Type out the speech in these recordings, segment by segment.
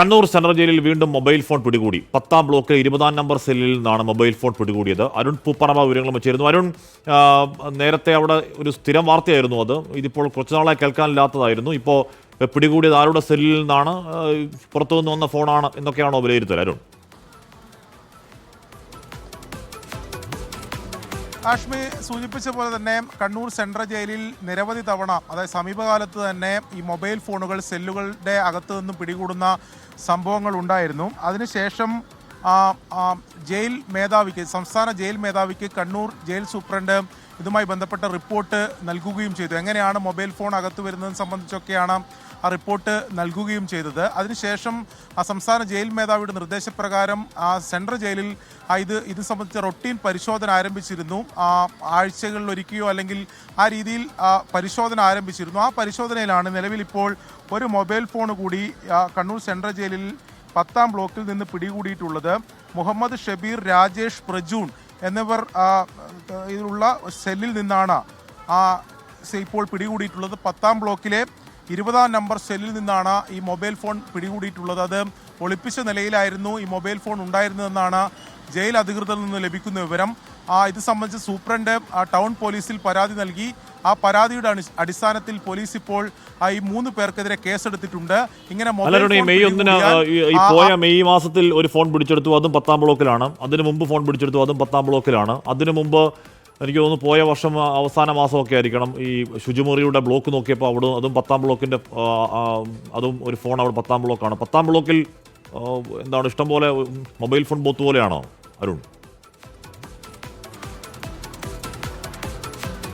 Kannur central ജയിലിൽ വീണ്ടും mobile phone പിടികൂടി. 10ാം ബ്ലോക്കിൽ 20ാം നമ്പർ സെല്ലിൽ നിന്നാണ് മൊബൈൽ ഫോൺ പിടികൂടിയത്. അരുൺ പൂപ്പറമ്പ വിവരങ്ങൾ വെച്ചിരുന്നു. അരുൺ, നേരത്തെ അവിടെ ഒരു സ്ഥിരം വാർത്തയായിരുന്നു അത്. ഇതിപ്പോൾ കുറച്ചുനാളായി കേൾക്കാനില്ലാത്തതായിരുന്നു. ഇപ്പോൾ പിടികൂടിയത് ആരുടെ സെല്ലിൽ നിന്നാണ്, പുറത്തുനിന്ന് വന്ന ഫോണാണ് എന്നൊക്കെയാണോ വിലയിരുത്തൽ അരുൺ? ആഷ്മി സൂചിപ്പിച്ച പോലെ തന്നെ കണ്ണൂർ സെൻട്രൽ ജയിലിൽ നിരവധി തവണ, അതായത് സമീപകാലത്ത് തന്നെ ഈ മൊബൈൽ ഫോണുകൾ സെല്ലുകളുടെ അകത്തു നിന്നും പിടികൂടുന്ന സംഭവങ്ങൾ ഉണ്ടായിരുന്നു. അതിനുശേഷം ജയിൽ മേധാവിക്ക്, സംസ്ഥാന ജയിൽ മേധാവിക്ക് കണ്ണൂർ ജയിൽ സൂപ്രണ്ട് ഇതുമായി ബന്ധപ്പെട്ട റിപ്പോർട്ട് നൽകുകയും ചെയ്തു. എങ്ങനെയാണ് മൊബൈൽ ഫോൺ അകത്ത് വരുന്നതെന്ന് സംബന്ധിച്ചൊക്കെയാണ് ആ റിപ്പോർട്ട് നൽകുകയും ചെയ്തത്. അതിനുശേഷം സംസ്ഥാന ജയിൽ മേധാവിയുടെ നിർദ്ദേശപ്രകാരം സെൻട്രൽ ജയിലിൽ ഇത് സംബന്ധിച്ച റൊട്ടീൻ പരിശോധന ആരംഭിച്ചിരുന്നു. ആഴ്ചകളിലൊരിക്കയോ അല്ലെങ്കിൽ ആ രീതിയിൽ പരിശോധന ആരംഭിച്ചിരുന്നു. ആ പരിശോധനയിലാണ് നിലവിൽ ഇപ്പോൾ ഒരു മൊബൈൽ ഫോൺ കൂടി കണ്ണൂർ സെൻട്രൽ ജയിലിൽ 10ാം ബ്ലോക്കിൽ നിന്ന് പിടികൂടിയിട്ടുള്ളത്. മുഹമ്മദ് ഷബീർ, രാജേഷ്, പ്രജൂൺ എന്നിവർ ഇതിലുള്ള സെല്ലിൽ നിന്നാണ് ഇപ്പോൾ പിടികൂടിയിട്ടുള്ളത്. 10ാം ബ്ലോക്കിലെ 20ാം നമ്പർ സെല്ലിൽ നിന്നാണ് ഈ മൊബൈൽ ഫോൺ പിടികൂടിയിട്ടുള്ളത്. അത് ഒളിപ്പിച്ച നിലയിലായിരുന്നു ഈ മൊബൈൽ ഫോൺ ഉണ്ടായിരുന്നതെന്നാണ് ജയിൽ അധികൃതരിൽ നിന്ന് ലഭിക്കുന്ന വിവരം. ഇത് സംബന്ധിച്ച് സൂപ്രണ്ട് ടൗൺ പോലീസിൽ പരാതി നൽകി. ആ പരാതിയുടെ അടിസ്ഥാനത്തിൽ പോലീസ് ഇപ്പോൾ ഈ 3 പേർക്കെതിരെ കേസെടുത്തിട്ടുണ്ട്. ഇങ്ങനെ മെയ് മാസത്തിൽ ഒരു ഫോൺ പിടിച്ചെടുത്തു, അതും 10ാം ബ്ലോക്കിലാണ്. അതിനു മുമ്പ് ഫോൺ പിടിച്ചെടുത്തു, അതും 10ാം ബ്ലോക്കിലാണ്. അതിനു മുമ്പ് എനിക്ക് തോന്നുന്നു പോയ വർഷം അവസാന മാസമൊക്കെ ആയിരിക്കണം ഈ ശുചിമുറിയുടെ ബ്ലോക്ക് നോക്കിയപ്പോൾ അവിടെ അതും 10ാം ബ്ലോക്കിൻ്റെ അതും ഒരു ഫോൺ അവിടെ 10ാം ബ്ലോക്കാണ്. 10ാം ബ്ലോക്കിൽ എന്താണ് ഇഷ്ടംപോലെ മൊബൈൽ ഫോൺ ബൂത്ത് പോലെയാണോ അരുൺ?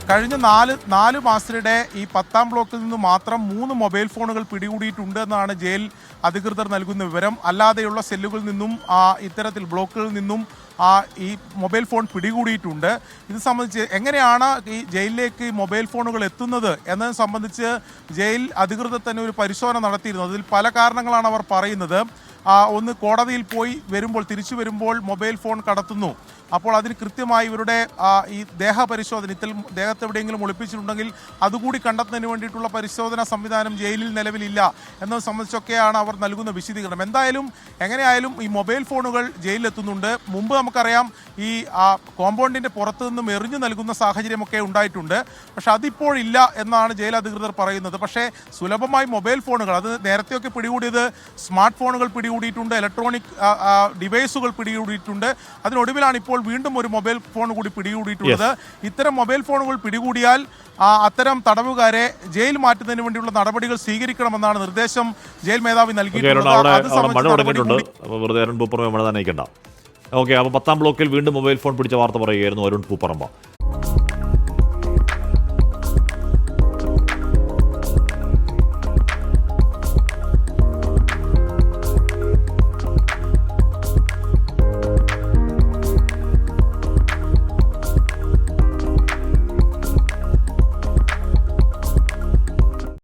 കഴിഞ്ഞ 4 മാസത്തിനിടെ ഈ 10ാം ബ്ലോക്കിൽ നിന്ന് മാത്രം 3 മൊബൈൽ ഫോണുകൾ പിടികൂടിയിട്ടുണ്ട് എന്നാണ് ജയിൽ അധികൃതർ നൽകുന്ന വിവരം. അല്ലാതെയുള്ള സെല്ലുകളിൽ നിന്നും ഇത്തരത്തിൽ ബ്ലോക്കുകളിൽ നിന്നും ഈ മൊബൈൽ ഫോൺ പിടികൂടിയിട്ടുണ്ട്. ഇത് സംബന്ധിച്ച് എങ്ങനെയാണ് ഈ ജയിലിലേക്ക് മൊബൈൽ ഫോണുകൾ എത്തുന്നത് എന്നത് സംബന്ധിച്ച് ജയിൽ അധികൃതർ തന്നെ ഒരു പരിശോധന നടത്തിയിരുന്നു. അതിൽ പല കാരണങ്ങളാണ് അവർ പറയുന്നത്. ഒന്ന്, കോടതിയിൽ പോയി വരുമ്പോൾ, തിരിച്ചു വരുമ്പോൾ മൊബൈൽ ഫോൺ കടത്തുന്നു. അപ്പോൾ അതിന് കൃത്യമായി ഇവരുടെ ഈ ദേഹപരിശോധന, ദേഹത്ത് എവിടെയെങ്കിലും ഒളിപ്പിച്ചിട്ടുണ്ടെങ്കിൽ അതുകൂടി കണ്ടെത്തുന്നതിന് വേണ്ടിയിട്ടുള്ള പരിശോധനാ സംവിധാനം ജയിലിൽ നിലവിലില്ല എന്നത് സംബന്ധിച്ചൊക്കെയാണ് അവർ നൽകുന്ന വിശദീകരണം. എന്തായാലും എങ്ങനെയായാലും ഈ മൊബൈൽ ഫോണുകൾ ജയിലിലെത്തുന്നുണ്ട്. മുമ്പ് നമുക്കറിയാം ഈ കോമ്പൗണ്ടിൻ്റെ പുറത്തു നിന്നും എറിഞ്ഞു നൽകുന്ന സാഹചര്യമൊക്കെ ഉണ്ടായിട്ടുണ്ട്. പക്ഷെ അതിപ്പോഴില്ല എന്നാണ് ജയിൽ അധികൃതർ പറയുന്നത്. പക്ഷേ സുലഭമായി മൊബൈൽ ഫോണുകൾ, അത് നേരത്തെയൊക്കെ പിടികൂടിയത് സ്മാർട്ട് ഫോണുകൾ പിടികൂടിയിട്ടുണ്ട്, ഇലക്ട്രോണിക് ഡിവൈസുകൾ പിടികൂടിയിട്ടുണ്ട്. അതിനൊടുവിലാണ് ഇപ്പോൾ വീണ്ടും ഒരു മൊബൈൽ ഫോൺ കൂടി പിടികൂടിയിട്ടുള്ളത്. ഇത്തരം മൊബൈൽ ഫോണുകൾ പിടികൂടിയാൽ അത്തരം തടവുകാരെ ജയിൽ മാറ്റുന്നതിന് വേണ്ടിയുള്ള നടപടികൾ സ്വീകരിക്കണമെന്നാണ് നിർദ്ദേശം ജയിൽ മേധാവി നൽകിയിട്ടുള്ളത്. ഓക്കെ, അപ്പോൾ 10ാം ബ്ലോക്കിൽ വീണ്ടും മൊബൈൽ ഫോൺ പിടിച്ച വാർത്ത പറയുകയായിരുന്നു അരുൺ പൂപ്പറമ്പ.